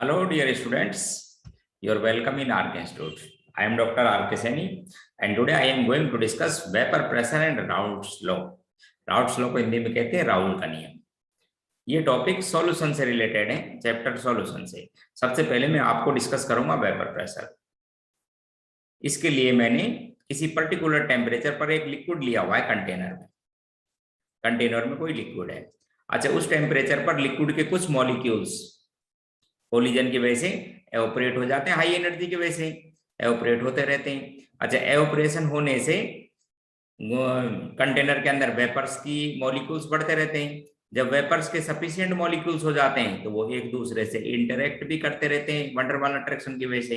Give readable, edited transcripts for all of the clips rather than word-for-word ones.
Hello, dear students. You are welcome in RK Institute. I am Dr. RK Saini, and today I am going to discuss vapor pressure and Raoult's law. Raoult's law को हिंदी में कहते हैं राउल का नियम। ये topic solution से related है, chapter solution से। सबसे पहले मैं आपको डिस्कस करूंगा वेपर प्रेशर। इसके लिए मैंने किसी पर्टिकुलर टेम्परेचर पर एक लिक्विड लिया हुआ है कंटेनर में कोई लिक्विड है। अच्छा, उस टेम्परेचर पर लिक्विड के कुछ मॉलिक्यूल्स कोलिजन की वजह से एवोपरेट हो जाते हैं, हाई एनर्जी की वजह से एवोपरेट होते रहते हैं। अच्छा, एवोपरेशन होने से कंटेनर के अंदर वेपर्स की मॉलिक्यूल्स बढ़ते रहते हैं। जब वेपर्स के सफिशिएंट मॉलिक्यूल्स हो जाते हैं तो वो एक दूसरे से इंटरेक्ट भी करते रहते हैं वंडर वाल अट्रैक्शन की वजह से।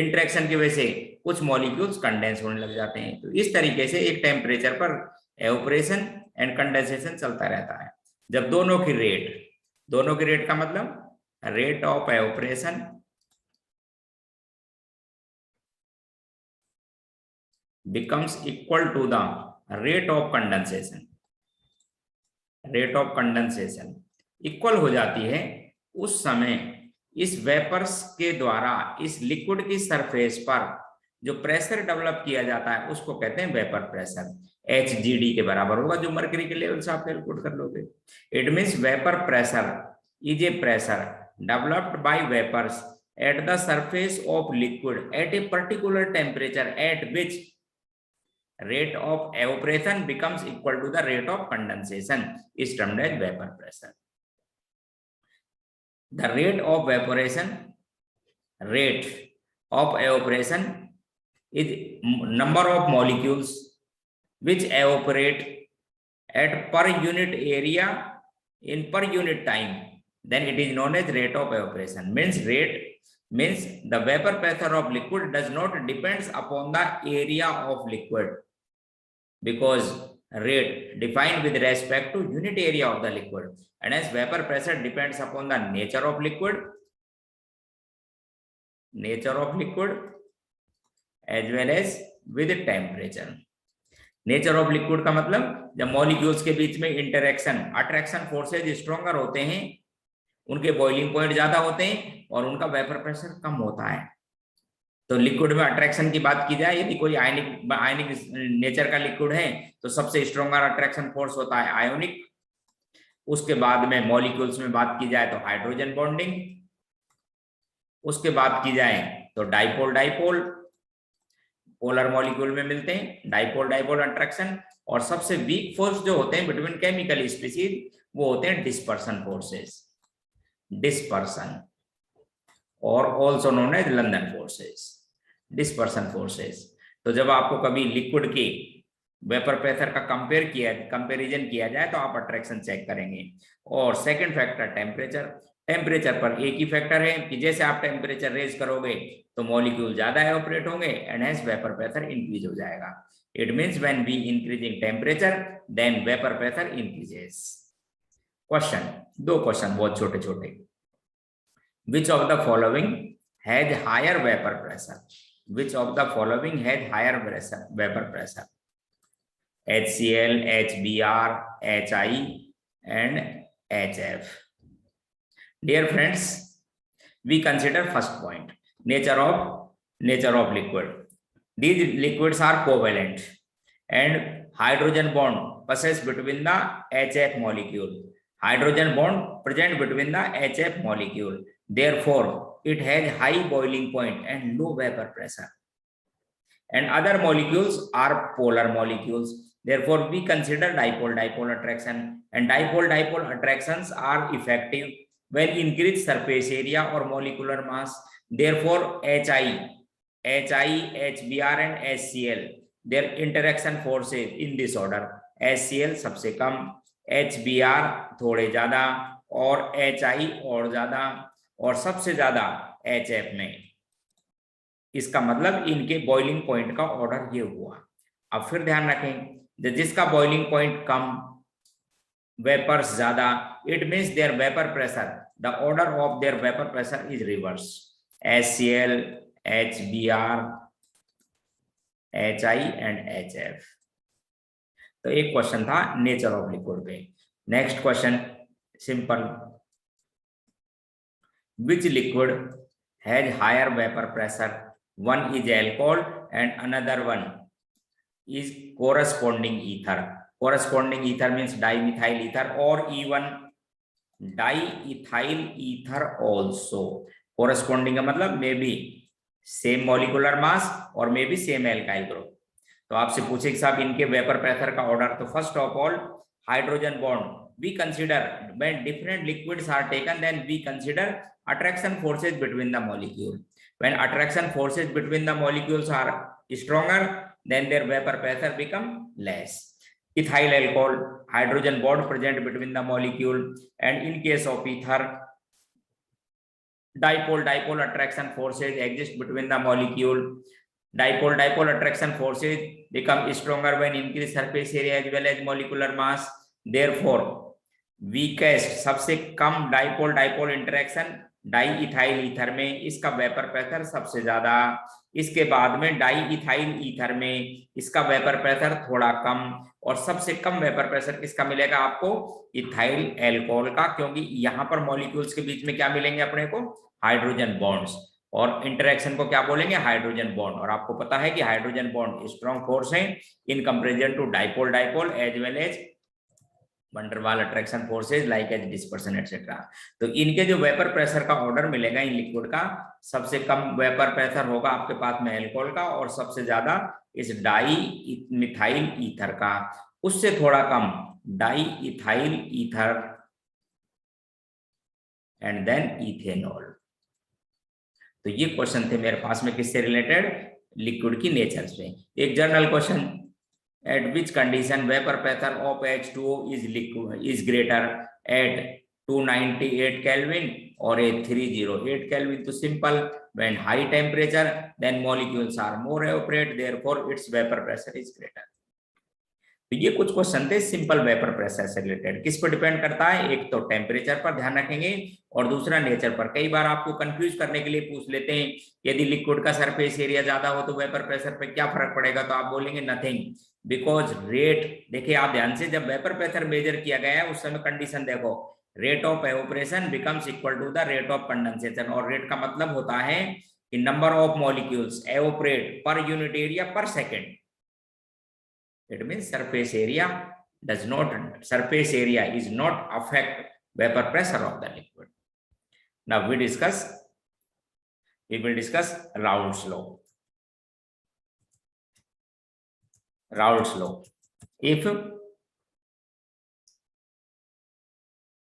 इंटरेक्शन की वजह से कुछ मॉलिक्यूल्स कंडेंस होने लग जाते हैं। तो इस तरीके से एक टेम्परेचर पर एवोपरेशन एंड कंडेंसेशन चलता रहता है। जब दोनों की रेट का मतलब rate of evaporation becomes equal to the rate of condensation equal हो जाती है उस समय इस वेपर्स के द्वारा इस लिक्विड की सरफेस पर जो प्रेशर डेवलप किया जाता है उसको कहते हैं वेपर प्रेशर। HGD के बराबर होगा, जो मर्करी के लेवल से आप कैलकुलेट कर लोगे। It means vapour pressure is a pressure developed by vapors at the surface of liquid at a particular temperature at which rate of evaporation becomes equal to the rate of condensation is termed as vapor pressure. The rate of evaporation is number of molecules which evaporate at per unit area in per unit time. Then it is known as rate of evaporation. Means the vapor pressure of liquid does not depends upon the area of liquid, because rate defined with respect to unit area of the liquid, and as vapor pressure depends upon the nature of liquid as well as with temperature. Nature of liquid का मतलब जब molecules के बीच में interaction attraction forces stronger होते हैं, उनके boiling point ज्यादा होते हैं और उनका वेपर प्रेशर कम होता है। तो लिक्विड में अट्रैक्शन की बात की जाए, यदि कोई आयनिक नेचर का लिक्विड है तो सबसे स्ट्रॉन्गर अट्रैक्शन फोर्स होता है आयोनिक। उसके बाद में मॉलिक्यूल्स में बात की जाए तो हाइड्रोजन बॉन्डिंग, उसके बाद की जाए तो डाइपोल पोलर मॉलिक्यूल में मिलते हैं, डाइपोल अट्रैक्शन। और सबसे वीक फोर्स जो होते हैं बिटवीन केमिकल स्पीशीज वो होते हैं डिस्पर्सन फोर्सेस, और also known as London forces, dispersion forces. तो जब आपको कभी लिक्विड के वेपर प्रेशर का कंपैरिजन किया जाए तो आप अट्रैक्शन चेक करेंगे। और सेकंड फैक्टर टेम्परेचर पर एक ही फैक्टर है कि जैसे आप टेम्परेचर रेज करोगे तो मॉलिक्यूल ज्यादा एवोपरेट होंगे and hence vapour pressure increase हो जाएगा। It means when we increasing temperature then vapour pressure increases. दो क्वेश्चन बहुत छोटे। Which of the following has higher vapor pressure? Vapor pressure? HCl, HBr, HI, and HF. Dear friends, we consider first point, nature of liquid. These liquids are covalent and hydrogen bond passes between the HF molecule. Hydrogen bond present between the HF molecule. Therefore, it has high boiling point and low vapor pressure. And other molecules are polar molecules. Therefore, we consider dipole attraction. And dipole attractions are effective when increased surface area or molecular mass. Therefore, HI, HBr and HCl, their interaction forces in this order. HCl सबसे कम, HBr थोड़े ज्यादा और HI और ज्यादा, और सबसे ज्यादा HF में। इसका मतलब इनके बॉइलिंग पॉइंट का ऑर्डर ये हुआ। अब फिर ध्यान रखें, जिसका बॉइलिंग पॉइंट कम, वेपर्स ज्यादा, it means their vapour pressure, the order of their vapour pressure is reverse, HCl, HBr, HI and HF। तो एक क्वेश्चन था नेचर ऑफ लिक्विड पे। Next question simple, which liquid has higher vapor pressure? One is alcohol and another one is corresponding ether. Corresponding ether means dimethyl ether or even diethyl ether also. Corresponding का मतलब maybe same molecular mass और maybe same alkyl group. तो आपसे पूछे कि साहब इनके vapour pressure का ऑर्डर, तो first of all hydrogen bond we consider when different liquids are taken, then we consider attraction forces between the molecule. When attraction forces between the molecules are stronger, then their vapor pressure become less. Ethyl alcohol, hydrogen bond present between the molecule, and in case of ether, dipole attraction forces exist between the molecule. Dipole attraction forces become stronger when increased surface area as well as molecular mass. Therefore weakest सबसे कम dipole interaction diethyl ether में, इसका vapour pressure सबसे ज्यादा। इसके बाद में diethyl ether में इसका वेपर प्रेशर थोड़ा कम, और सबसे कम वेपर प्रेशर किसका मिलेगा आपको? इथाइल एल्कोहल का, क्योंकि यहाँ पर मॉलिक्यूल्स के बीच में क्या मिलेंगे अपने को? हाइड्रोजन बॉन्ड्स, और इंटरेक्शन को क्या बोलेंगे? Hydrogen bond. और आपको पता है कि हाइड्रोजन बॉन्ड स्ट्रॉन्ग फोर्स है in comparison to dipole as well as van der Waals attraction forces like as dispersion etc. तो इनके जो वेपर प्रेशर का ऑर्डर मिलेगा इन लिक्विड का, सबसे कम वेपर प्रेशर होगा आपके पास में एल्कोहल का, और सबसे ज्यादा इस डाई मिथाइल ईथर का, उससे थोड़ा कम diethyl ether and then ethanol. तो ये क्वेश्चन थे मेरे पास में किससे रिलेटेड? लिक्विड की नेचर से। एक journal question, at which condition vapor pressure of H2O is greater, at 298 Kelvin or a 308 Kelvin? तो simple, when high temperature then molecules are more evaporate, therefore its vapor pressure is greater. तो ये कुछ question थे simple vapour pressure से related. किस पर depend करता है? एक तो टेम्परेचर पर ध्यान रखेंगे और दूसरा नेचर पर। कई बार आपको कंफ्यूज करने के लिए पूछ लेते हैं, यदि लिक्विड का सरफेस एरिया ज्यादा हो तो वेपर प्रेशर पे क्या फर्क पड़ेगा? तो आप बोलेंगे नथिंग, बिकॉज रेट, देखिए आप ध्यान से, जब वेपर प्रेशर मेजर किया गया है उस समय कंडीशन देखो, rate of evaporation becomes equal to the rate of condensation. और रेट का मतलब होता है कि number of molecules evaporate per unit area per second. It means surface area is not affect vapor pressure of the liquid. Now we will discuss Raoult's law. Raoult's law. If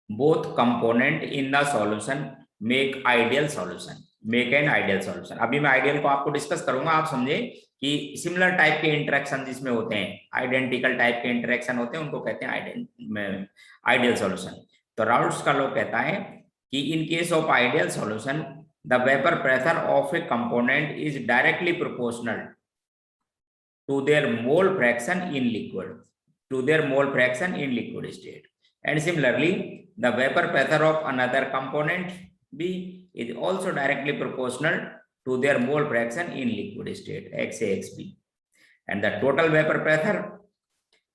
both component in the solution make an ideal solution. अभी मैं ideal को आपको discuss करूंगा, आप समझे कि similar type के interaction जिसमें होते हैं, आइडेंटिकल टाइप के इंटरेक्शन होते हैं, उनको कहते हैं आइडियल सॉल्यूशन। तो राउल्ट्स का लॉ कहता है कि in case of ideal solution the vapour pressure of a component is directly proportional to their mole fraction in liquid state, and similarly the vapour pressure of another component B is also directly proportional to their mole fraction in liquid state, XAXB, and the total vapor pressure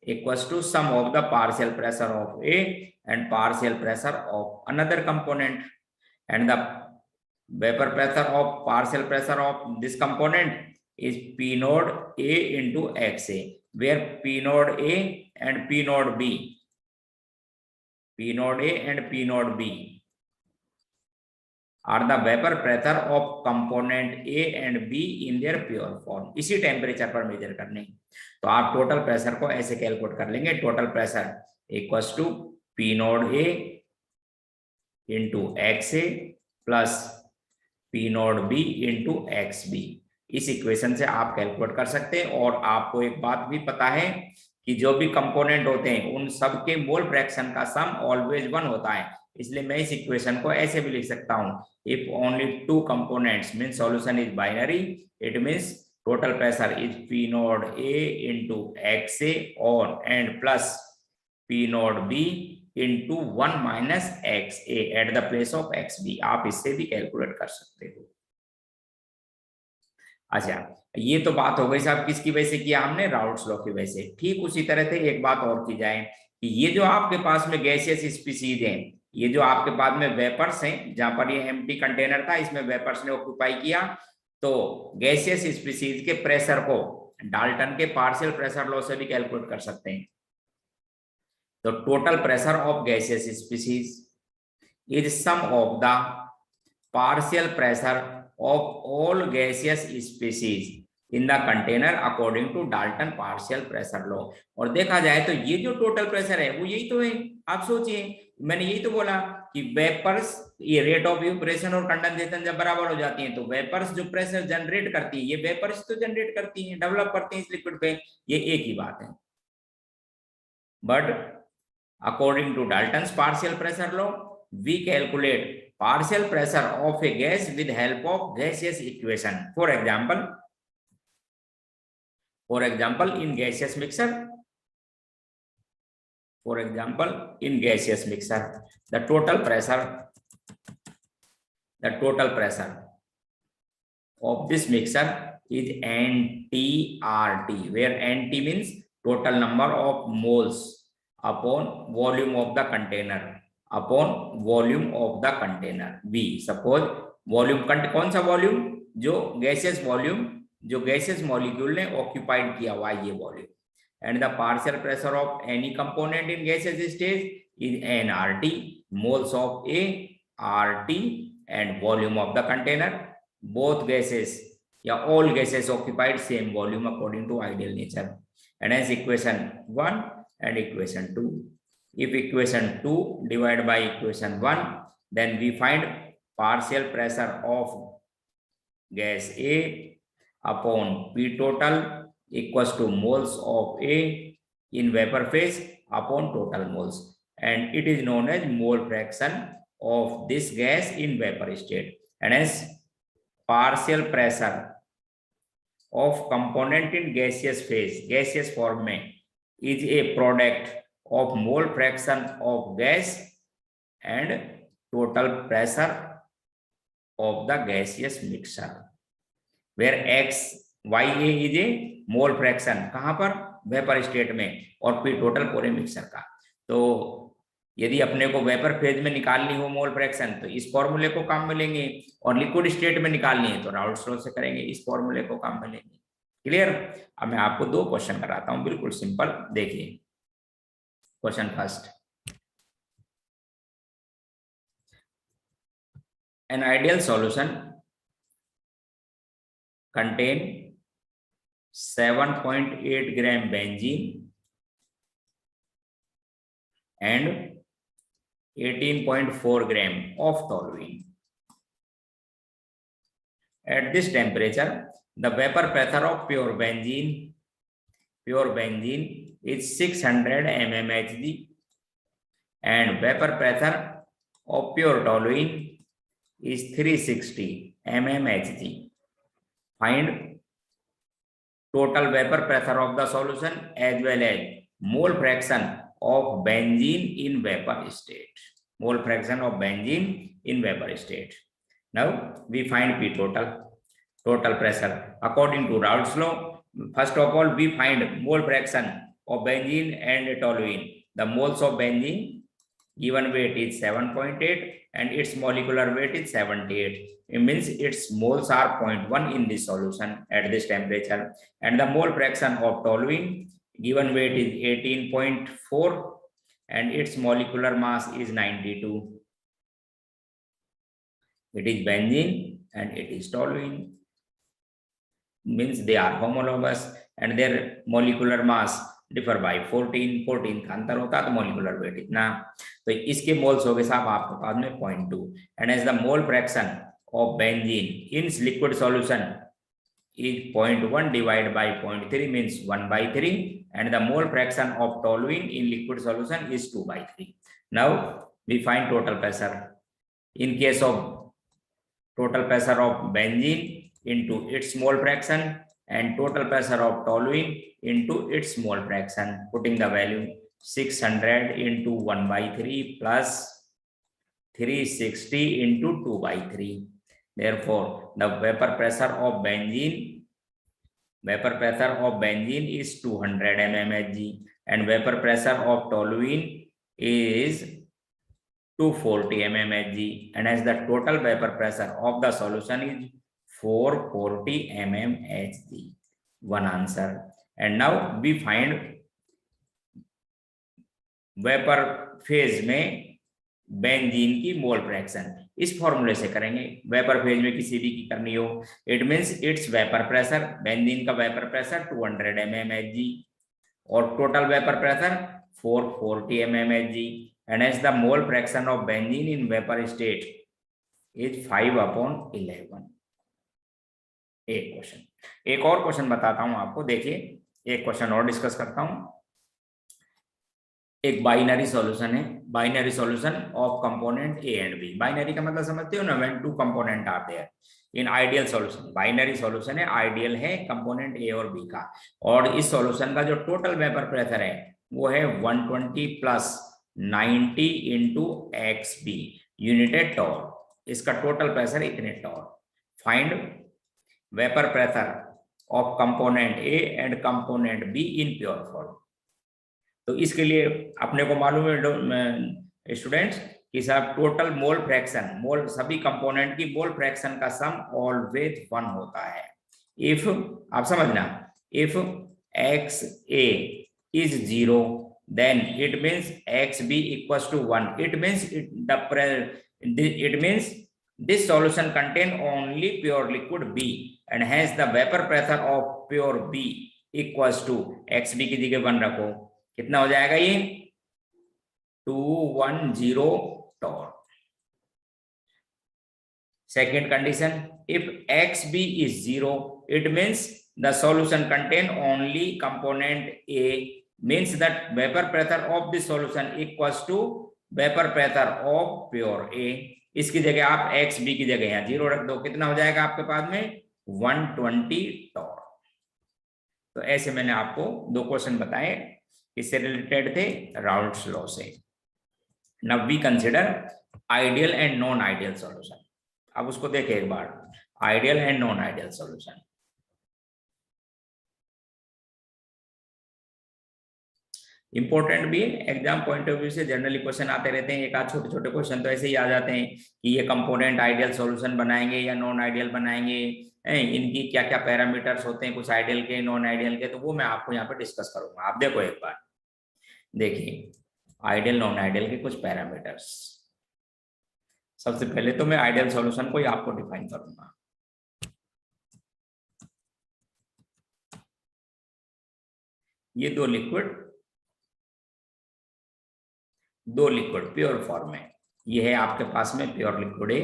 equals to sum of the partial pressure of A and partial pressure of another component, and the vapor pressure of partial pressure of this component is P node A into XA, where P node A and P node B are the vapor pressure of component A and B in their pure form. इसी temperature पर major करने, तो आप total pressure को ऐसे calculate कर लेंगे, total pressure equals to P naught A into XA plus P naught B into XB। इस इक्वेशन से आप कैलकुलेट कर सकते हैं। और आपको एक बात भी पता है कि जो भी कंपोनेंट होते हैं उन सब के मोल फ्रैक्शन का सम ऑलवेज 1 होता है, इसलिए मैं इस इक्वेशन को ऐसे भी लिख सकता हूं, if only 2 components means solution is binary, it means total pressure is P naught A into XA और and plus P naught B into 1 minus XA at the place of XB। आप इससे भी कैलकुलेट कर सकते हो। अच्छा, ये तो बात हो गई साहब किसकी वजह से किया हमने? राउल्ट्स लॉ की वजह से। ठीक उसी तरह से एक बात और की जाए कि ये जो आपके पास में गैसियस स्पीसीज हैं, ये जो आपके पास में वेपर्स हैं, जहां पर ये एम्प्टी कंटेनर था, इसमें वेपर्स ने ऑक्यूपाई किया, तो गैसियस स्पीसीज के प्रेशर को डाल्टन के पार्शियल प्रेशर लॉ से भी कैलकुलेट कर सकते हैं। तो total pressure of gaseous species is sum of the partial pressure of all gaseous species in the container according to Dalton partial pressure law. और देखा जाए तो ये जो टोटल प्रेशर है वो यही तो है। आप सोचिए, मैंने यही तो बोला कि वेपर्स, ये रेट ऑफ इवेपोरेशन और कंडेंसेशन जब बराबर हो जाती हैं तो वेपर्स जो प्रेशर जनरेट करती है, ये वेपर्स तो जनरेट करती हैं, डेवलप करती हैं इस लिक्विड पे, ये एक ही बात है। But according to Dalton's partial pressure law, we calculate partial pressure of a gas with help of gaseous equation. For example, in gaseous mixture, the total pressure of this mixture is NTRT, where NT means total number of moles upon volume of the container upon volume of the container V। Suppose volume, कौन सा volume, जो gaseous volume, जो gaseous molecule ने occupied किया हुआ ये volume, and the partial pressure of any component in gaseous stage is nRT, moles of A RT, and volume of the container, both gases या all gases occupied same volume according to ideal nature. And hence equation 1 and equation 2. If equation 2 divided by equation 1, then we find partial pressure of gas A upon P total equals to moles of A in vapor phase upon total moles, and it is known as mole fraction of this gas in vapor state. And as partial pressure of component in gaseous phase, gaseous form में, is a product of mole fraction of gas and total pressure of the gaseous mixture, where YA is a mole fraction, कहाँ पर, vapour state में, और P total पूरे mixer का। तो यदि अपने को वेपर फेज में निकालनी हो मोल फ्रैक्शन तो इस फॉर्मूले को काम में लेंगे, और लिक्विड स्टेट में निकालनी है तो राउल्ट्स लॉ से करेंगे, इस फॉर्मूले को काम में लेंगे। क्लियर? अब मैं आपको 2 क्वेश्चन कराता हूं, बिल्कुल सिंपल। देखिए question first, an ideal solution contain 7.8 gram benzene and 18.4 gram of toluene. At this temperature, the vapor pressure of pure benzene is 600 mmHg, and vapor pressure of pure toluene is 360 mmHg. Find total vapor pressure of the solution as well as mole fraction of benzene in vapor state. Mole fraction of benzene in vapor state. Now we find P total pressure according to Raoult's law. First of all, we find mole fraction of benzene and toluene. The moles of benzene given weight is 7.8 and its molecular weight is 78. It means its moles are 0.1 in this solution at this temperature, and the mole fraction of toluene given weight is 18.4 and its molecular mass is 92. It is benzene and it is toluene, means they are homologous and their molecular mass differ by 14 का अंतर होता तो molecular weight इतना, तो इसके moles हो गए साहब आपके पास में 0.2, and as the mole fraction of benzene in liquid solution is 0.1 divided by 0.3 means 1/3, and the mole fraction of toluene in liquid solution is 2/3. Now we find total pressure. In case of total pressure of benzene into its mole fraction and total pressure of toluene into its mole fraction, putting the value 600 into 1/3 plus 360 into 2/3. Therefore, the vapor pressure of benzene is 200 mmHg and vapor pressure of toluene is 240 mmHg, and as the total vapor pressure of the solution is 440 mmHg. One answer. And now we find vapour phase में benzene की mole fraction. इस फॉर्मूले से करेंगे, vapour phase में किसी भी की करनी हो, it means its vapour pressure, benzene का वेपर प्रेशर 200 mmHg और total vapour pressure 440 mmHg, and as the mole fraction of benzene in vapour state is 5/11। एक क्वेश्चन, एक और क्वेश्चन बताता हूं आपको, देखिए एक क्वेश्चन और डिस्कस करता हूं। एक बाइनरी सॉल्यूशन है, binary solution of component A and B. Binary का मतलब समझते हो ना, when two component are there in ideal solution. Binary solution है, आइडियल है कंपोनेंट ए और बी का, और इस सॉल्यूशन का जो टोटल वेपर प्रेशर है वो है 120 + 90 × XB यूनिटेड टॉर। इसका टोटल प्रेशर इतने torr. Find vapour pressure of component A and component B in pure form. तो इसके लिए अपने को मालूम है स्टूडेंट्स कि साहब टोटल मोल फ्रैक्शन, मोल सभी कंपोनेंट की मोल फ्रैक्शन का सम ऑलवेज 1 होता है। इफ आप समझना, if XA is 0 then it means XB = 1. It means this solution contain only pure liquid B and hence the vapor pressure of pure B equals to XB की जगह 1 रखो, कितना हो जाएगा ये 210 torr. Second condition, if XB is 0 it means the solution contain only component A, means that vapor pressure of the solution equals to vapor pressure of pure A। इसकी जगह आप XB की जगह यहाँ 0 रख दो, कितना हो जाएगा आपके पास में 120 टॉर। तो ऐसे मैंने आपको 2 क्वेश्चन बताए, इससे रिलेटेड थे राउल्ट्स लॉ से। Now we consider ideal and non ideal solution. अब उसको देखें एक बार, ideal and non ideal solution. Important भी है, एग्जाम पॉइंट ऑफ व्यू से जनरली क्वेश्चन आते रहते हैं, एक आध छोटे छोटे क्वेश्चन तो ऐसे ही आ जाते हैं कि ये कंपोनेंट आइडियल सॉल्यूशन बनाएंगे या नॉन आइडियल बनाएंगे, इनकी क्या क्या पैरामीटर्स होते हैं कुछ आइडियल के नॉन आइडियल के, तो वो मैं आपको यहाँ पे डिस्कस करूंगा। आप देखो एक बार, देखिए आइडियल नॉन आइडियल के कुछ पैरामीटर्स। सबसे पहले तो मैं आइडियल सॉल्यूशन को ही आपको डिफाइन करूंगा। ये दो लिक्विड प्योर फॉर्म में, ये है आपके पास में pure liquid A,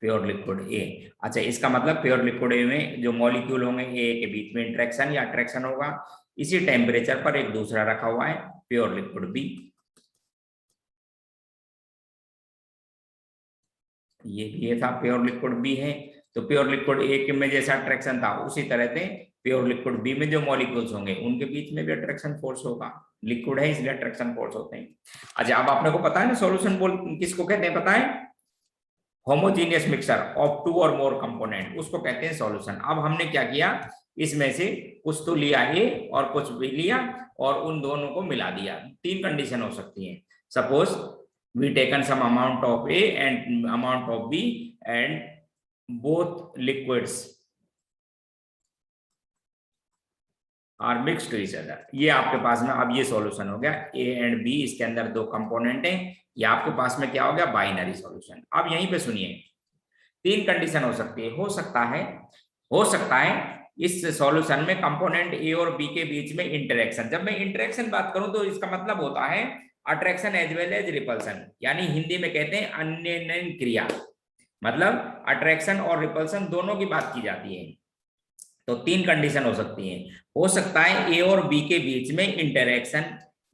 pure liquid A. अच्छा, इसका मतलब प्योर लिक्विड ए में जो मॉलिक्यूल होंगे ए के बीच में इंटरेक्शन या अट्रैक्शन होगा, इसी टेम्परेचर पर एक दूसरा रखा हुआ है प्योर लिक्विड बी। ये था प्योर लिक्विड बी है। तो प्योर लिक्विड ए के में जैसा अट्रैक्शन था उसी तरह से प्योर लिक्विड बी में जो मॉलिक्यूल्स होंगे उनके बीच में भी अट्रैक्शन फोर्स होगा। लिक्विड है इसलिए अट्रैक्शन फोर्स होते हैं। अच्छा, अब आपने को पता है ना सॉल्यूशन बोल किसको कहते हैं, पता है? होमोजीनियस मिक्सचर ऑफ 2 और मोर कंपोनेंट, उसको कहते हैं सॉल्यूशन। अब हमने क्या किया, इसमें से कुछ तो लिया ए और कुछ भी लिया और उन दोनों को मिला दिया। 3 कंडीशन हो सकती है। Suppose we taken some amount of A and amount of B and both liquids are mixed to each other। ये आपके पास में अब ये सॉल्यूशन हो गया। A एंड B, इसके अंदर 2 कंपोनेंट हैं, ये आपके पास में क्या हो गया, बाइनरी सॉल्यूशन। अब यहीं पे सुनिए, 3 कंडीशन हो सकती है। हो सकता है इस सॉल्यूशन में कंपोनेंट A और B के बीच में इंटरेक्शन। जब मैं इंटरेक्शन बात करूं तो इसका मतलब होता है attraction as well as repulsion, यानी हिंदी में कहते हैं अन्ययन क्रिया, मतलब अट्रैक्शन और रिपल्सन दोनों की बात की जाती है। तो 3 कंडीशन हो सकती हैं। हो सकता है ए और बी के बीच में इंटरेक्शन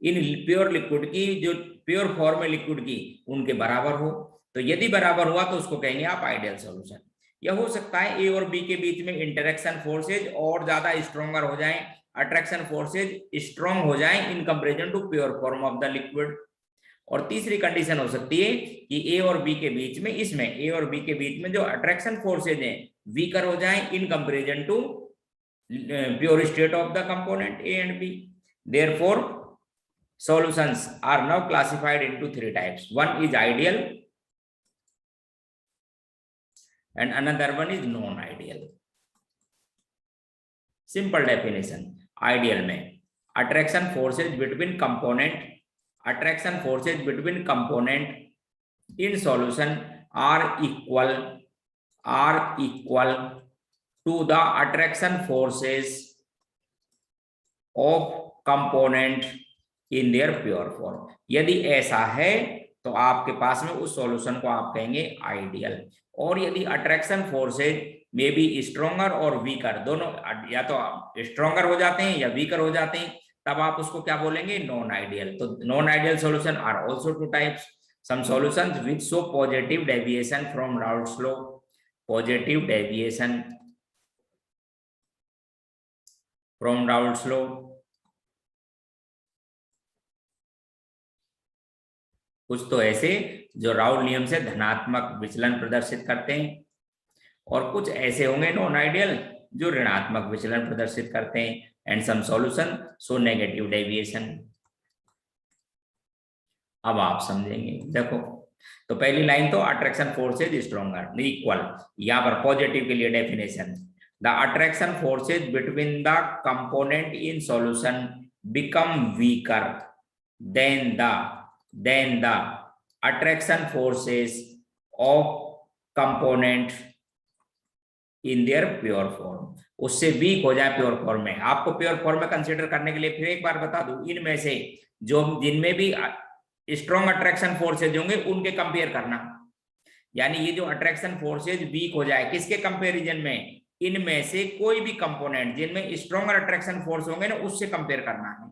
इन प्योर लिक्विड की, जो प्योर फॉर्म है लिक्विड की, उनके बराबर हो। तो यदि बराबर हुआ तो उसको कहेंगे आप आइडियल सॉल्यूशन। या हो सकता है ए और बी के बीच में इंटरेक्शन फोर्सेज और ज्यादा स्ट्रॉन्गर हो जाए, अट्रैक्शन फोर्सेज स्ट्रॉन्ग हो जाए in comparison to pure form of the liquid. और तीसरी कंडीशन हो सकती है कि ए और बी के बीच में, इसमें ए और बी के बीच में जो अट्रैक्शन फोर्सेज हैं वीकर हो जाए in comparison to pure state of the component A and B. Therefore solutions are now classified into three types. One is ideal and another one is non-ideal. Simple definition. Ideal में attraction forces between component in solution are equal to the attraction forces of component in their pure form. यदि ऐसा है तो आपके पास में उस solution को आप कहेंगे आइडियल, और यदि अट्रैक्शन फोर्सेज में बी स्ट्रॉन्गर और वीकर, दोनों या तो स्ट्रॉन्गर हो जाते हैं या वीकर हो जाते हैं, तब आप उसको क्या बोलेंगे, नॉन आइडियल. तो non ideal solution are also two types. Some solutions which show positive deviation from Raoult's law, positive deviation from Raoult's law. कुछ तो ऐसे जो राउल्ट नियम से धनात्मक विचलन प्रदर्शित करते हैं, और कुछ ऐसे होंगे नॉन आइडियल जो ऋणात्मक विचलन प्रदर्शित करते हैं. And some solution show negative deviation. अब आप समझेंगे. देखो, तो पहली लाइन तो अट्रैक्शन फोर्सेज स्ट्रॉन्गर इक्वल, यहां पर पॉजिटिव के लिए definition, the attraction forces between the component in solution become weaker then the attraction forces of component in their pure form. उससे वीक हो जाए प्योर फॉर्म में. आपको प्योर फॉर्म में कंसीडर करने के लिए फिर एक बार बता दूं, इनमें से जो जिनमें भी स्ट्रॉन्ग अट्रैक्शन फोर्सेज होंगे उनके कंपेयर करना. यानी ये जो अट्रैक्शन फोर्सेज वीक हो जाए किसके कंपेरिजन में, इनमें से कोई भी कंपोनेंट जिनमें स्ट्रॉन्ग अट्रैक्शन फोर्स होंगे ना उससे कंपेयर करना है.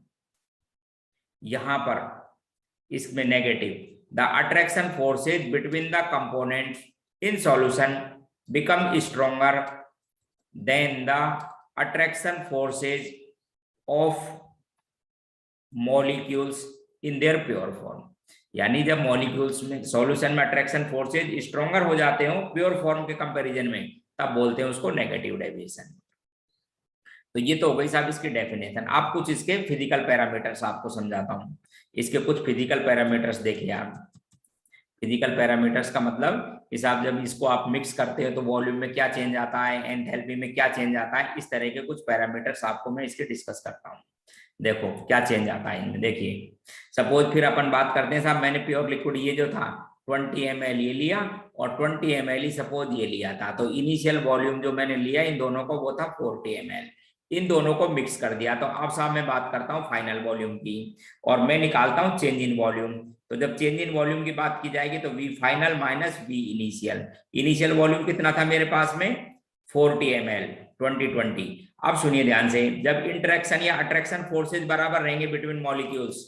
यहां पर इसमें negative, the attraction forces between the components in solution become stronger then the attraction forces of molecules in their pure form. यानी जब मॉलिक्यूल्स में सॉल्यूशन में अट्रैक्शन फोर्सेज स्ट्रॉन्गर हो जाते हो प्योर फॉर्म के कंपैरिजन में, तब बोलते हैं उसको नेगेटिव डेविएशन. तो ये तो हो गई साहब इसकी डेफिनेशन. आप कुछ इसके फिजिकल पैरामीटर्स आपको समझाता हूं. इसके कुछ फिजिकल पैरामीटर्स देखिए आप. फिजिकल पैरामीटर्स का मतलब हिसाब, जब इसको आप मिक्स करते हो तो वॉल्यूम में क्या चेंज आता है, एंथैल्पी में क्या चेंज आता है, इस तरह के कुछ पैरामीटर्स आपको मैं इसके डिस्कस करता हूँ. देखो क्या चेंज आता है इनमें. देखिए सपोज फिर अपन बात करते हैं साहब, मैंने प्योर लिक्विड ये जो था 20 ml ये लिया और 20 ml सपोज ये लिया था, तो इनिशियल वॉल्यूम जो मैंने लिया इन दोनों को वो था 40 ml. इन दोनों को मिक्स कर दिया. तो अब साहब मैं बात करता हूँ फाइनल वॉल्यूम की, और मैं निकालता हूँ चेंज इन वॉल्यूम. तो जब चेंज इन वॉल्यूम की बात की जाएगी तो V final minus V initial. Initial volume कितना था मेरे पास में, 40 ml 2020. अब सुनिए ध्यान से, जब इंटरेक्शन या अट्रैक्शन फोर्सेज बराबर रहेंगे between molecules,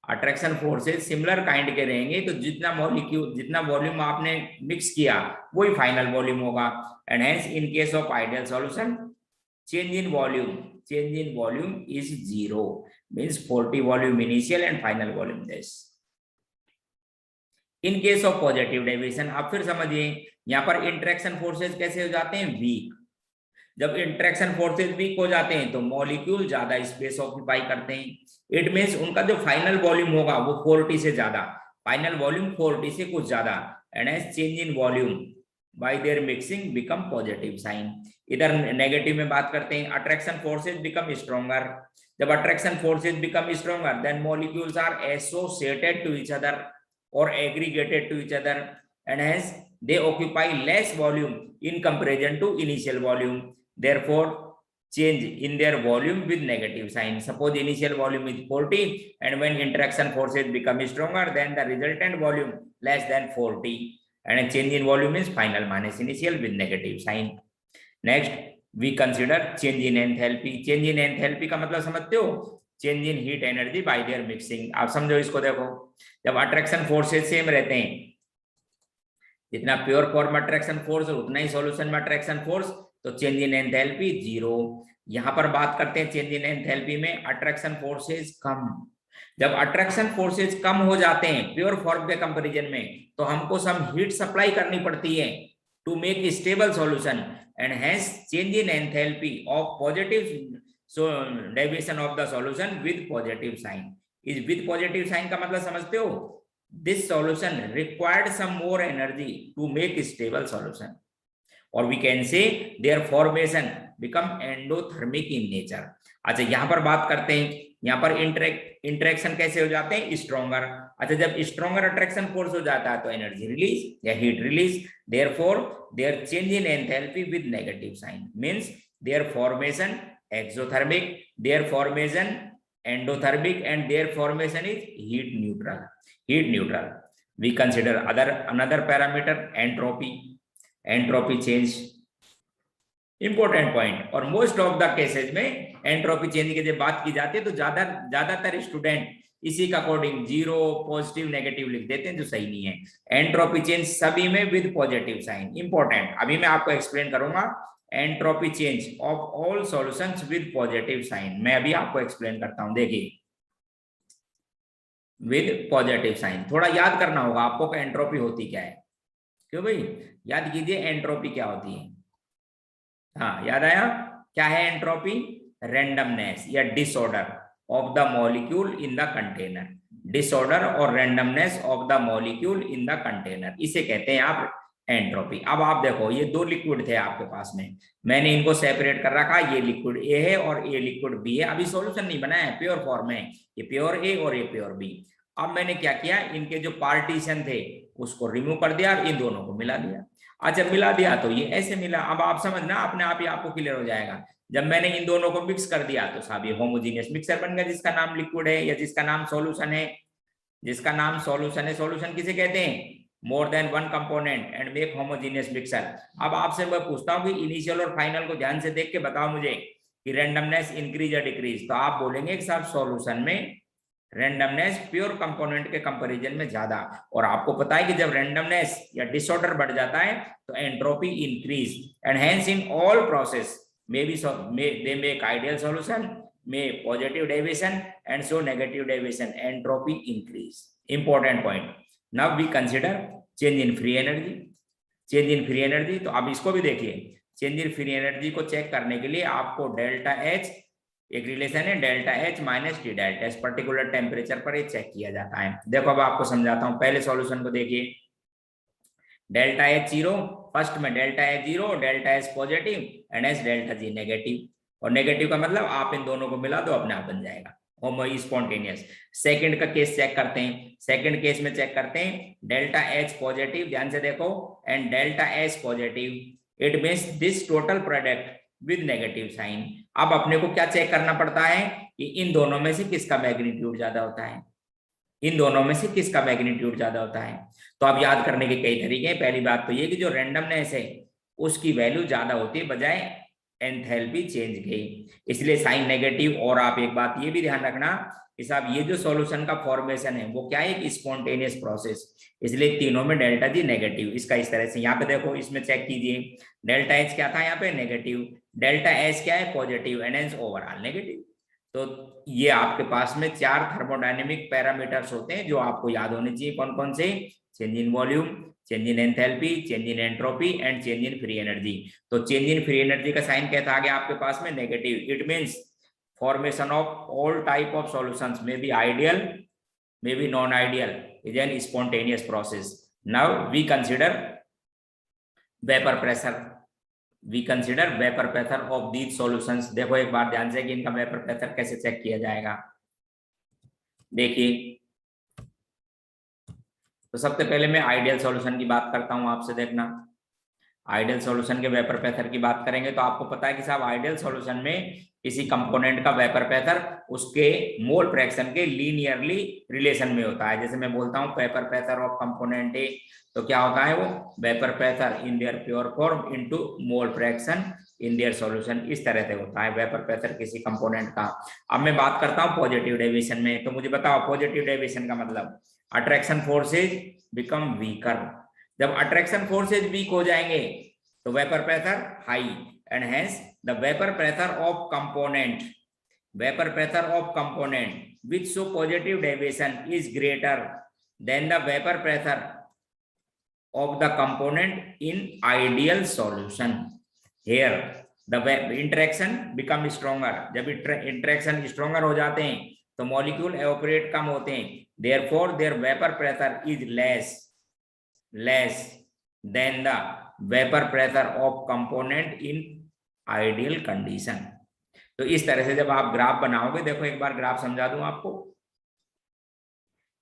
attraction forces similar kind के रहेंगे, तो जितना वॉल्यूम आपने मिक्स किया वही फाइनल वॉल्यूम होगा. And hence in case of ideal solution change in volume is 0, means 40 volume initial and final volume this. In case of positive deviation, आप फिर समझिए, यहाँ पर इंटरेक्शन फोर्सेज कैसे हो जाते हैं, वीक. जब इंटरेक्शन फोर्सेज वीक हो जाते हैं तो मॉलिक्यूल ज्यादा स्पेस ऑक्यूपाई करते हैं. इट मीन्स उनका जो फाइनल वॉल्यूम होगा वो 40 से ज्यादा, फाइनल वॉल्यूम 40 से कुछ ज्यादा. And as change in volume by their mixing become positive sign. इधर नेगेटिव में बात करते हैं, अट्रैक्शन फोर्सेज बिकम स्ट्रॉन्गर. जब attraction forces become stronger then molecules are associated to each other और aggregated to each other, and hence they occupy less volume in comparison to initial volume. Therefore change in their volume with negative sign. Suppose initial volume is 40 and when interaction forces become stronger then the resultant volume less than 40. And a change in volume is final minus initial with negative sign. Next we consider change in enthalpy. Change in enthalpy का मतलब समझते हो, change in heat energy by their mixing. आप समझो इसको. देखो जब attraction forces same रहते हैं, जितना प्योर फॉर्म अट्रैक्शन फोर्स उतना ही सॉल्यूशन में अट्रैक्शन फोर्स, तो चेंज इन एंथैल्पी 0. यहां पर बात करते हैं चेंज इन एंथैल्पी में अट्रैक्शन फोर्सेज कम. जब अट्रैक्शन फोर्सेज कम हो जाते हैं प्योर फॉर्म के कंपैरिजन में, तो हमको सम हीट सप्लाई करनी पड़ती है to make stable solution, and hence change in enthalpy of positive deviation of the solution with positive sign. Is with positive sign का मतलब समझते हो, this solution required some more energy to make stable solution, और we can say their formation become endothermic in nature. अच्छा यहाँ पर बात करते हैं, यहाँ पर इंटरेक्शन कैसे हो जाते हैं, स्ट्रॉन्गर। अच्छा जब स्ट्रॉन्गर अट्रैक्शन फोर्स हो जाता है तो एनर्जी रिलीज या heat release, therefore their change in enthalpy with negative sign means their formation exothermic, their formation endothermic and their formation is heat neutral, heat neutral. We consider another parameter entropy change, important point. और most of the cases में entropy change की जब बात की जाती है तो ज्यादातर स्टूडेंट इसी का अकॉर्डिंग जीरो पॉजिटिव नेगेटिव लिख देते हैं, जो सही नहीं है। एंट्रोपी चेंज सभी में विद पॉजिटिव साइन, इंपॉर्टेंट। अभी मैं आपको एक्सप्लेन करूंगा entropy change of all solutions with positive sign, मैं अभी आपको एक्सप्लेन करता हूं। देखिए विद पॉजिटिव साइन थोड़ा याद करना होगा आपको कि एंट्रोपी होती क्या है, क्यों भाई, याद कीजिए एंट्रोपी क्या होती है। हाँ याद आया, क्या है एंट्रोपी, रैंडमनेस या disorder of the molecule in the container, disorder और randomness of the molecule in the container, इसे कहते हैं आप एंट्रोपी। अब आप देखो ये दो लिक्विड थे आपके पास में, मैंने इनको सेपरेट कर रखा, ये लिक्विड ए है और ये लिक्विड बी है। अभी सॉल्यूशन नहीं बना है, प्योर फॉर्म में, ये प्योर ए और ये प्योर बी। अब मैंने क्या किया, इनके जो पार्टीशन थे उसको रिमूव कर दिया और इन दोनों को मिला दिया। अच्छा मिला दिया तो ये ऐसे मिला। अब आप समझना अपने आप ही आपको क्लियर हो जाएगा। जब मैंने इन दोनों को मिक्स कर दिया तो साहब ये होमोजीनियस मिक्सर बन गया, जिसका नाम लिक्विड है या जिसका नाम सॉल्यूशन है, जिसका नाम सॉल्यूशन है। सॉल्यूशन किसे कहते हैं, more than one component and make homogeneous mixer. अब आपसे मैं पूछता हूँ कि इनिशियल और फाइनल को ध्यान से देख के बताओ मुझे कि रैंडमनेस इंक्रीज या डिक्रीज, तो आप बोलेंगे कि साहब सॉल्यूशन में रैंडमनेस प्योर कंपोनेंट के कंपैरिजन में ज्यादा। और आपको पता है कि जब रैंडमनेस या डिसऑर्डर बढ़ जाता है तो entropy increase, and hence in all process may be they make ideal solution, may positive deviation and so negative deviation, entropy increase, important point. Now we consider change in free energy, change in free energy। तो अब इसको भी देखिए, change in free energy को check करने के लिए आपको डेल्टा एच, एक रिलेशन है delta H minus T delta H, particular temperature पर ये चेक किया जाता है। देखो अब आपको समझाता हूं, पहले सॉल्यूशन को देखिए, डेल्टा एच जीरो, फर्स्ट में delta H zero, delta H positive and H delta G negative, और नेगेटिव का मतलब आप इन दोनों को मिला दो अपने आप बन जाएगा होमो स्पॉन्टेनियस। सेकंड का केस चेक करते हैं, सेकंड केस में चेक करते हैं डेल्टा एच पॉजिटिव, ध्यान से देखो, and delta H positive, it means this total product with negative sign. अब अपने को क्या चेक करना पड़ता है कि इन दोनों में से किसका मैग्नीट्यूड ज्यादा होता है, इन दोनों में से किसका मैग्नीट्यूड ज्यादा होता है। तो आप याद करने के कई तरीके हैं। पहली बात तो ये कि जो रैंडमनेस है उसकी वैल्यू ज्यादा होती है बजाय एंथैल्पी चेंज के, इसलिए साइन नेगेटिव। और आप एक बात ये भी ध्यान रखना कि साहब ये जो सॉल्यूशन का फॉर्मेशन है वो क्या है, एक स्पॉन्टेनियस प्रोसेस, इसलिए तीनों में डेल्टा जी नेगेटिव। इसका इस तरह से यहाँ पे देखो, इसमें चेक कीजिए, डेल्टा एच क्या था यहाँ पे नेगेटिव, डेल्टा एच क्या है positive, and H overall negative. तो ये आपके पास में चार थर्मोडायनेमिक पैरामीटर्स होते हैं जो आपको याद होने चाहिए। कौन कौन से, change in volume, change in enthalpy, change in entropy and change in free energy. तो चेंज इन फ्री एनर्जी का साइन कहता है आपके पास में negative, it means formation of all type of solutions may be ideal may be non ideal is an spontaneous process. Now we consider vapour pressure, we consider vapour pressure of these solutions. देखो एक बार ध्यान से कि इनका vapour pressure कैसे check किया जाएगा। देखिए तो सबसे पहले मैं आइडियल सॉल्यूशन की बात करता हूं आपसे, देखना आइडियल सॉल्यूशन के वेपर प्रेशर की बात करेंगे तो आपको पता है कि साहब आइडियल सॉल्यूशन में किसी कंपोनेंट का वेपर प्रेशर उसके मोल फ्रैक्शन के लीनियरली रिलेशन में होता है। जैसे मैं बोलता हूं वेपर प्रेशर ऑफ कंपोनेंट ए, तो क्या होता है वो vapour pressure in their pure form into mole fraction in their solution, इस तरह से होता है वेपर प्रेशर किसी कंपोनेंट का। अब मैं बात करता हूं पॉजिटिव डेविएशन में, तो मुझे बताओ पॉजिटिव डेविएशन का मतलब अट्रैक्शन फोर्सेज बिकम वीकर। जब अट्रैक्शन फोर्सेज वीक हो जाएंगे तो vapour pressure high, and hence the vapour pressure of component, vapour pressure of component which show positive deviation is greater than the vapour pressure of the component in ideal solution. Here the interaction become stronger, जब interaction stronger हो जाते हैं तो molecule evaporate कम होते हैं, therefore their vapour pressure is less than the vapour pressure of component in ideal condition. तो इस तरह से जब आप ग्राफ बनाओगे, देखो एक बार ग्राफ समझा दूं आपको।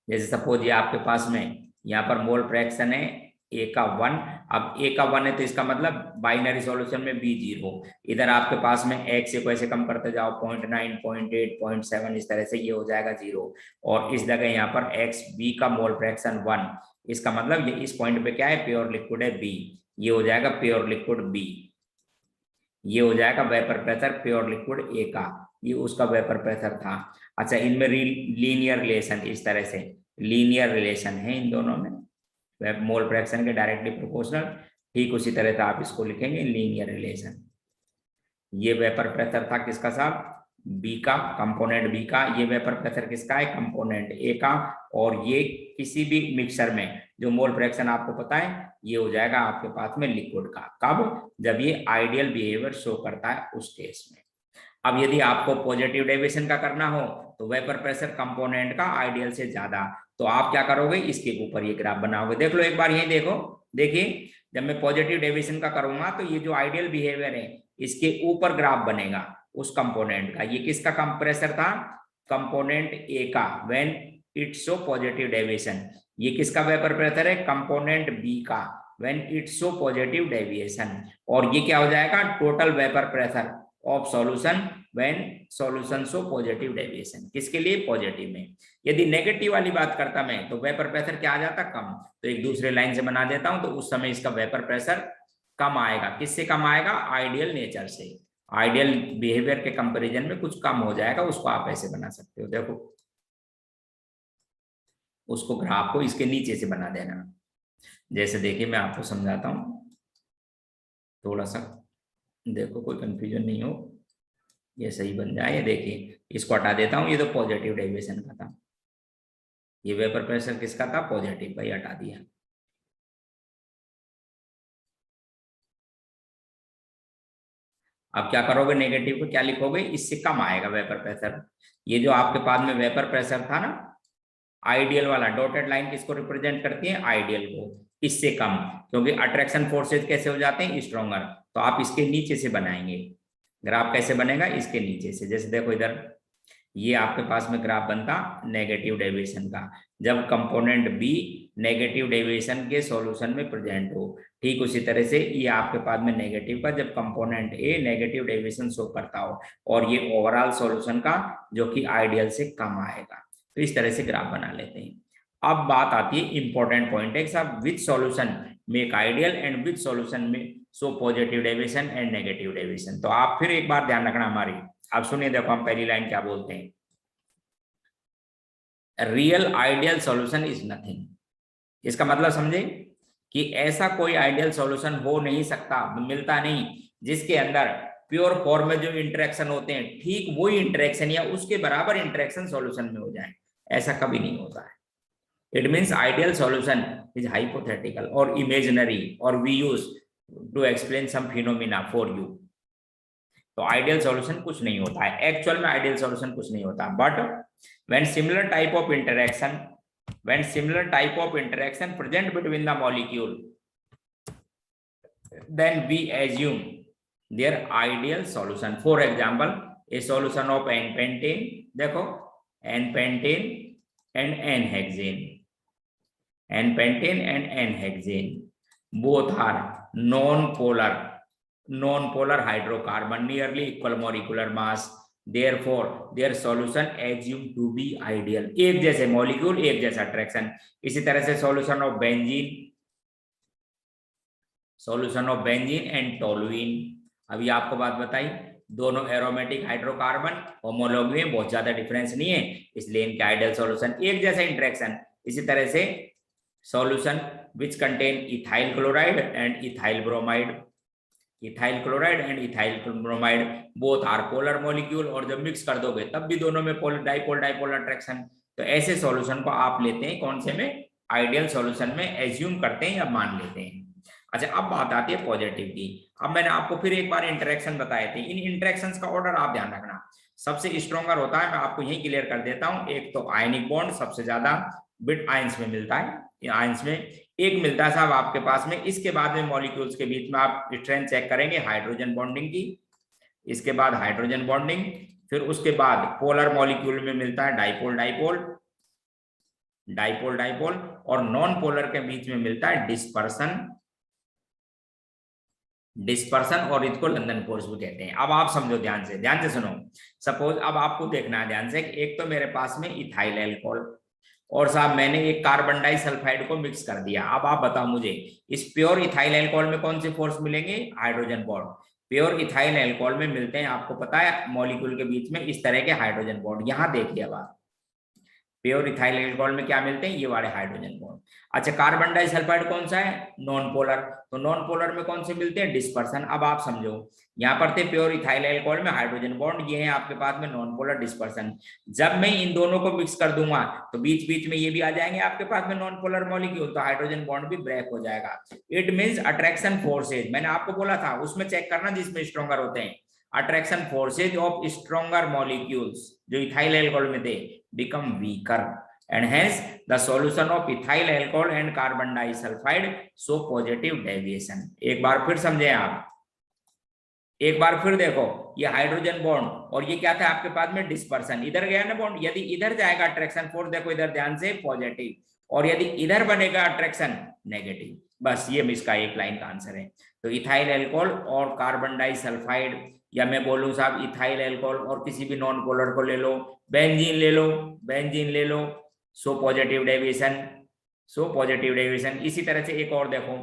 जैसे सपोज ये आपके पास में यहाँ पर मोल फ्रैक्शन है ए का 1, अब ए का 1 है तो इसका मतलब बाइनरी सॉल्यूशन में बी 0, इधर आपके पास में एक्स को ऐसे कम करते जाओ 0.9 0.8 0.7 इस तरह से ये हो जाएगा 0, और इस जगह यहाँ पर एक्स बी का मोल फ्रैक्शन 1, इसका मतलब ये इस पॉइंट पे क्या है, प्योर लिक्विड है बी, ये हो जाएगा प्योर लिक्विड बी, ये हो जाएगा vapour pressure pure liquid A का, ये उसका वेपर प्रेशर था। अच्छा, इनमें लीनियर रिलेशन, इस तरह से लीनियर रिलेशन है इन दोनों में, मोल फ्रैक्शन के डायरेक्टली प्रोपोर्शनल, ठीक उसी तरह से आप इसको लिखेंगे लीनियर रिलेशन। ये वेपर प्रेशर था किसका साहब, बी का, कंपोनेंट बी का, ये वेपर प्रेशर किसका है, कंपोनेंट ए का, और ये किसी भी मिक्सचर में जो मोल फ्रैक्शन आपको पता है ये हो जाएगा आपके पास में लिक्विड का, कब, जब ये आइडियल बिहेवियर शो करता है उस केस में। अब यदि आपको पॉजिटिव डेविएशन का करना हो तो वेपर प्रेशर कंपोनेंट का आइडियल से ज्यादा, तो आप क्या करोगे, इसके ऊपर ये ग्राफ बनाओगे। देख लो एक बार यही देखो, देखिए जब मैं पॉजिटिव डेविएशन का करूंगा तो ये जो आइडियल बिहेवियर है इसके ऊपर ग्राफ बनेगा उस कंपोनेंट का। ये किसका कंप्रेसर था, कंपोनेंट ए का, when it show positive deviation. ये किसका वेपर प्रेशर है, कंपोनेंट बी का, when it show positive deviation. और ये क्या हो जाएगा, total vapour pressure of solution when solution show positive deviation, किसके लिए, पॉजिटिव में। यदि नेगेटिव वाली बात करता मैं तो वेपर प्रेशर क्या आ जाता, कम, तो एक दूसरे लाइन से बना देता हूं, तो उस समय इसका वेपर प्रेशर कम आएगा। किससे कम आएगा, आइडियल नेचर से, आइडियल बिहेवियर के कंपैरिजन में कुछ कम हो जाएगा, उसको आप ऐसे बना सकते हो। देखो उसको ग्राफ को इसके नीचे से बना देना, जैसे देखिए मैं आपको समझाता हूं थोड़ा सा, देखो कोई कंफ्यूजन नहीं हो, ये सही बन जाए। ये देखिए इसको हटा देता हूं, ये तो पॉजिटिव डेविएशन का था, ये वेपर प्रेशर किसका था, पॉजिटिव, भाई हटा दिया। अब क्या करोगे, नेगेटिव को क्या लिखोगे, इससे कम आएगा वेपर प्रेशर। ये जो आपके पास में वेपर प्रेशर था ना आइडियल वाला, डॉटेड लाइन किसको रिप्रेजेंट करती है, आइडियल को, इससे कम, क्योंकि अट्रैक्शन फोर्सेज कैसे हो जाते हैं, स्ट्रॉन्गर। तो आप इसके नीचे से बनाएंगे ग्राफ, कैसे बनेगा, इसके नीचे से। जैसे देखो इधर ये आपके पास में ग्राफ बनता नेगेटिव डेविएशन का, जब कंपोनेंट बी नेगेटिव डेविएशन के सॉल्यूशन में प्रेजेंट हो। ठीक उसी तरह से ये आपके पास में नेगेटिव का, जब कंपोनेंट ए नेगेटिव डेविएशन शो करता हो, और ये ओवरऑल सॉल्यूशन का जो कि आइडियल से कम आएगा। तो इस तरह से ग्राफ बना लेते हैं। अब बात आती है इंपॉर्टेंट पॉइंट है साहब, which solution make ideal and which solution में show positive deviation and negative deviation. तो आप फिर एक बार ध्यान रखना हमारी, आप सुनिए, देखो हम पहली लाइन क्या बोलते हैं, real ideal solution is nothing. इसका मतलब समझे कि ऐसा कोई आइडियल सॉल्यूशन हो नहीं सकता, मिलता नहीं, जिसके अंदर प्योर फॉर्म में जो इंटरेक्शन होते हैं ठीक वही इंटरेक्शन या उसके बराबर इंटरेक्शन सॉल्यूशन में हो जाए, ऐसा कभी नहीं होता है। It means ideal solution is hypothetical और इमेजिनरी, और we use to explain some phenomena for you. तो आइडियल सॉल्यूशन कुछ नहीं होता है, एक्चुअल में आइडियल सॉल्यूशन कुछ नहीं होता। But when similar type of interaction present between the molecule, then we assume their ideal solution. For example, a solution of n-pentane, देखो n-pentane and n-hexane, n-pentane and n-hexane both are non-polar hydrocarbon, nearly equal molecular mass, therefore their solution assumed to be ideal। एक जैसे molecule, एक जैसा attraction. इसी तरह से solution of benzene and toluene, अभी आपको बात बताई, दोनों एरोमेटिक हाइड्रोकार्बन होमोलॉग में बहुत ज्यादा डिफरेंस नहीं है, इसलिए इनके आइडियल सॉल्यूशन एक जैसा इंटरेक्शन। इसी तरह से solution which contain ethyl chloride and ethyl bromide both are polar molecule, और जब मिक्स कर दोगे तब भी दोनों में डाइपोल अट्रैक्शन। तो ऐसे सॉल्यूशन को आप लेते हैं कौन से में, आइडियल सॉल्यूशन में एज्यूम करते हैं या मान लेते हैं। अच्छा, अब बात आती है पॉजिटिव की। अब मैंने आपको फिर एक बार इंटरेक्शन बताए थे, इन इंटरेक्शंस का ऑर्डर आप ध्यान रखना। सबसे स्ट्रॉन्गर होता है, मैं आपको यही क्लियर कर देता हूं। एक तो आयनिक बॉन्ड सबसे ज्यादा बिट आयंस में मिलता है, आयंस में एक मिलता है साहब आपके पास में। इसके बाद में मॉलिक्यूल्स के बीच में आप स्ट्रेंथ चेक करेंगे हाइड्रोजन बॉन्डिंग की, इसके बाद हाइड्रोजन बॉन्डिंग, फिर उसके बाद पोलर मॉलिक्यूल में मिलता है डाइपोल डाइपोल, डाइपोल डाइपोल, और नॉन पोलर के बीच में मिलता है डिस्पर्सन, डिस्पर्सन, और इसको लंदन फोर्स भी कहते हैं। अब आप समझो, ध्यान से सुनो। सपोज अब आपको देखना है ध्यान से, एक तो मेरे पास में इथाइल एल्कोहल और साहब मैंने एक कार्बन डाइसल्फाइड को मिक्स कर दिया। अब आप बताओ मुझे इस प्योर इथाइल एल्कोहल में कौन से फोर्स मिलेंगे? Hydrogen bond. Pure ethyl alcohol में मिलते हैं, आपको पता है, मॉलिक्यूल के बीच में इस तरह के हाइड्रोजन बॉन्ड। यहां देखिए अब आप, प्योर इथाइल एल्कोहल में क्या मिलते हैं? ये वाले हाइड्रोजन बॉन्ड। अच्छा, कार्बन डाइसल्फाइड कौन सा है? Non polar. तो नॉन पोलर में कौन से मिलते हैं? डिस्पर्सन। अब आप समझो, यहाँ पर थे प्योर इथाइल एल्कोहल में हाइड्रोजन बॉन्ड, ये है आपके पास में नॉन पोलर डिस्पर्सन। जब मैं इन दोनों को मिक्स कर दूंगा तो बीच बीच में ये भी आ जाएंगे आपके पास में नॉन पोलर मॉलिक्यूल, तो हाइड्रोजन बॉन्ड भी ब्रेक हो जाएगा। इट मीन्स अट्रैक्शन फोर्सेज, मैंने आपको बोला था उसमें चेक करना जिसमें स्ट्रॉन्गर होते हैं। Attraction forces of stronger molecules जो इथाइल एल्कोहल में थे become weaker, and hence the solution of ethyl alcohol and carbon disulfide show positive deviation। एक बार फिर समझे आप, एक बार फिर देखो, ये हाइड्रोजन बॉन्ड और ये क्या था आपके पास में? डिस्पर्सन। इधर गया ना बॉन्ड, यदि इधर जाएगा अट्रैक्शन फोर्स, देखो इधर ध्यान से, पॉजिटिव, और यदि इधर बनेगा अट्रैक्शन, नेगेटिव। बस ये इसका एक लाइन का आंसर है। तो इथाइल एल्कोहल और कार्बन डाइसल्फाइड, या मैं बोलूं साहब इथाइल एल्कोहल और किसी भी नॉन पोलर को ले लो, बेंजीन ले लो, बेंजीन ले लो, show positive deviation, show positive deviation. इसी तरह से एक और देखो,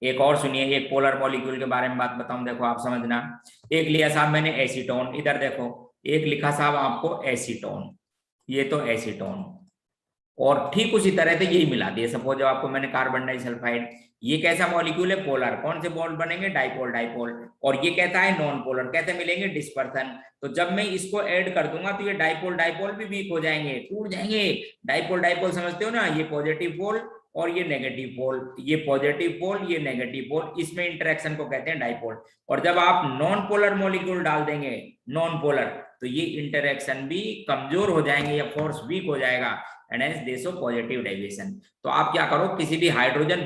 एक और सुनिए, एक पोलर मॉलिक्यूल के बारे में बात बताऊं, देखो आप समझना। एक लिया साहब मैंने एसीटोन, इधर देखो एक लिखा साहब आपको एसीटोन, ये तो एसीटोन, और ठीक उसी तरह से यही मिला दिए। सपोज जब आपको मैंने कार्बन डाइसल्फाइड, ये कैसा मॉलिक्यूल है? पोलर। कौन से बॉन्ड बनेंगे? Dipole dipole. और ये कहता है नॉन पोलर, कैसे मिलेंगे? डिस्पर्सन। तो जब मैं इसको ऐड कर दूंगा तो ये डाइपोल डाइपोल भी वीक हो जाएंगे, टूट जाएंगे। डाइपोल डाइपोल समझते हो ना, ये पॉजिटिव पोल और ये नेगेटिव पोल, ये पॉजिटिव पोल, ये नेगेटिव पोल, इसमें इंटरेक्शन को कहते हैं डाइपोल। और जब आप नॉन पोलर मॉलिक्यूल डाल देंगे, नॉन पोलर, तो ये इंटरेक्शन भी कमजोर हो जाएंगे या फोर्स वीक हो जाएगा, and hence they show positive deviation. तो आप क्या करो, किसी भी हाइड्रोजन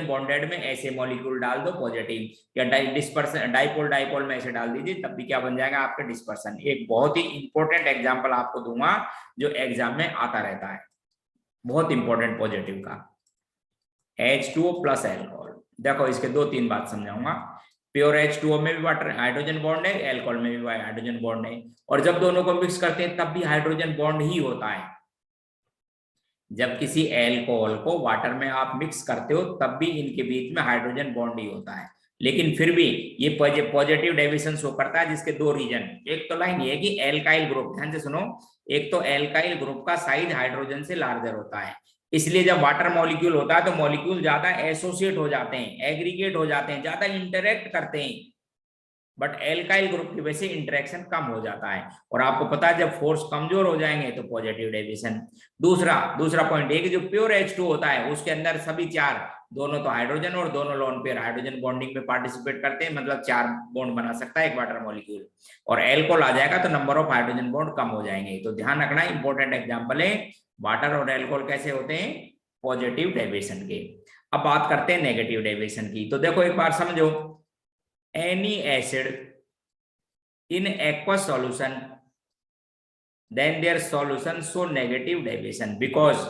बॉन्डेड में ऐसे मॉलिक्यूल डाल दो पॉजिटिव, या डिस्पर्सन, डाइपोल डाइपोल में ऐसे डाल दीजिए, तब भी क्या बन जाएगा आपका? डिस्पर्सन। एक बहुत ही इंपॉर्टेंट एग्जांपल आपको दूंगा जो एग्जाम में आता रहता है, बहुत इंपॉर्टेंट पॉजिटिव का, H2O प्लस एल्कोहल। देखो इसके दो तीन बात समझाऊंगा। प्योर H2O में भी वाटर हाइड्रोजन बॉन्ड है, एल्कोहल में भी हाइड्रोजन बॉन्ड है, और जब दोनों को मिक्स करते हैं तब भी हाइड्रोजन बॉन्ड ही होता है। जब किसी एल्कोहल को वाटर में आप मिक्स करते हो तब भी इनके बीच में हाइड्रोजन बॉन्ड ही होता है, लेकिन फिर भी ये पॉजिटिव डेविएशन शो करता है, जिसके दो रीजन। एक तो लाइन ये कि एल्काइल ग्रुप, ध्यान से सुनो, एक तो एल्काइल ग्रुप का साइज हाइड्रोजन से लार्जर होता है, इसलिए जब वाटर मॉलिक्यूल होता है तो मॉलिक्यूल ज्यादा एसोसिएट हो जाते हैं, एग्रीगेट हो जाते हैं, ज्यादा इंटरेक्ट करते हैं, बट एल्काइल ग्रुप की वजह से इंटरेक्शन कम हो जाता है। और आपको पता है जब फोर्स कमजोर हो जाएंगे तो पॉजिटिव डेविएशन। दूसरा पॉइंट ये कि जो प्योर H2 होता है उसके अंदर सभी चार, दोनों तो हाइड्रोजन और दोनों लोन पेयर हाइड्रोजन बॉन्डिंग में पार्टिसिपेट करते हैं, मतलब 4 बॉन्ड बना सकता है एक वाटर मॉलिक्यूल। और एल्कोहल आ जाएगा तो नंबर ऑफ हाइड्रोजन बॉन्ड कम हो जाएंगे। तो ध्यान रखना, इंपॉर्टेंट एग्जाम्पल है वाटर और एल्कोहल कैसे होते हैं? पॉजिटिव डेविएशन के। अब बात करते हैं नेगेटिव डेविएशन की। तो देखो एक बार समझो, any acid in aqueous solution, then their solution show negative deviation because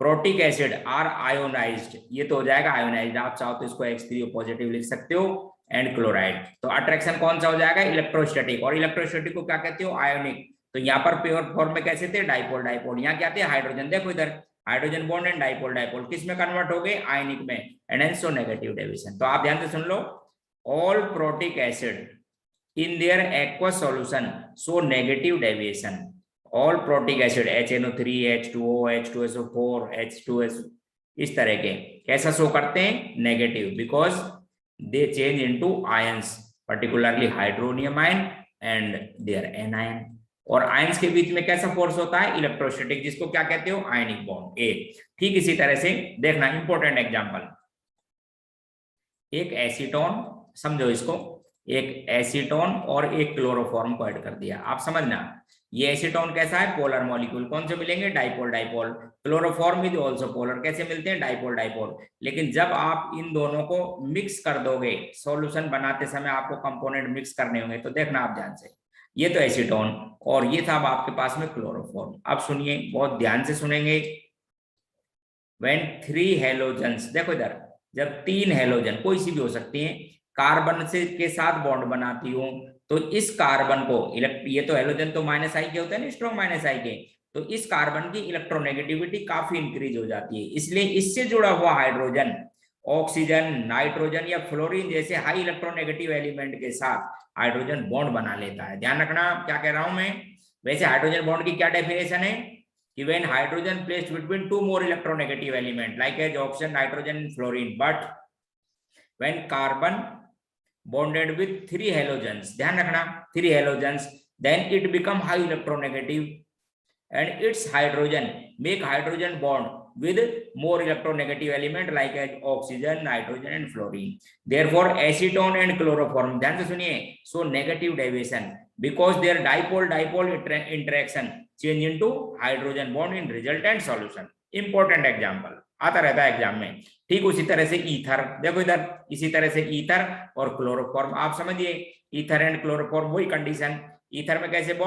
protic acid are ionized। ये तो हो जाएगा आयोनाइज्ड, आप चाहो तो इसको H3O पॉजिटिव लिख सकते हो, एंड क्लोराइड। तो अट्रैक्शन कौन सा हो जाएगा? इलेक्ट्रोस्टैटिक, और इलेक्ट्रोस्टैटिक को क्या कहते हो? आयोनिक। तो यहाँ पर प्योर फॉर्म में कैसे थे? Dipole dipole. यहाँ क्या थे? हाइड्रोजन। देखो इधर hydrogen bond and dipole dipole किस में कन्वर्ट हो गए? आयनिक में, and hence show negative deviation. तो आप ध्यान से सुन लो, all protic acid in their aqueous solution show negative deviation। all protic acid HNO3, H2O, H2SO4, H2S, इस तरह के कैसा शो करते हैं? Negative, because they change into ions, particularly hydronium ion and their anion. और आयंस के बीच में कैसा फोर्स होता है? इलेक्ट्रोस्टैटिक, जिसको क्या कहते हो? आयनिक बॉन्ड ए। ठीक इसी तरह से देखना, इंपॉर्टेंट एग्जांपल, एक एसीटोन, समझो इसको, एक एसीटोन और एक क्लोरोफॉर्म को ऐड कर दिया। आप समझना, ये एसीटोन कैसा है, पोलर मॉलिक्यूल, कौन से मिलेंगे, dipole dipole. Chloroform is also polar, कैसे मिलते हैं, डाइपोल डाइपोल। लेकिन जब आप इन दोनों को मिक्स कर दोगे, सॉल्यूशन बनाते समय आपको कंपोनेंट मिक्स करने होंगे, तो देखना आप ध्यान से, ये तो एसीटोन और ये था आपके पास में क्लोरोफॉर्म। अब सुनिए, बहुत ध्यान से सुनेंगे। व्हेन 3 हेलोजन्स, देखो इधर, जब 3 हेलोजन, कोई सी भी हो सकती है, कार्बन से के साथ बॉन्ड बनाती हूं, तो इस कार्बन को ये तो हेलोजन तो माइनस आई के होते हैं ना, स्ट्रॉन्ग माइनस आई के, तो इस कार्बन की इलेक्ट्रोनेगेटिविटी काफी इंक्रीज हो जाती है। इसलिए इससे जुड़ा हुआ हाइड्रोजन, ऑक्सीजन, नाइट्रोजन या फ्लोरीन जैसे हाई इलेक्ट्रोनेगेटिव एलिमेंट के साथ हाइड्रोजन बॉन्ड बना लेता है। ध्यान रखना क्या कह रहा हूं मैं। वैसे हाइड्रोजन बॉन्ड की क्या डेफिनेशन है कि when hydrogen placed between two more electronegative element like as oxygen, nitrogen and fluorine, but when carbon bonded with 3 halogens, ध्यान रखना 3 halogens, then it become high electronegative and its hydrogen make hydrogen bond with more electronegative element like as oxygen, nitrogen and fluorine. Therefore acetone and chloroform, ध्यान से सुनिए, so negative deviation because their dipole dipole interaction change into hydrogen bond in resultant solution. Important example आता रहता है exam में। ठीक उसी तरह से ईथर, देखो इधर, इसी तरह से ईथर और क्लोरोफॉर्म, आप समझिए ईथर एंड क्लोरोफॉर्म वही कंडीशन। ईथर में कैसे बॉन्ड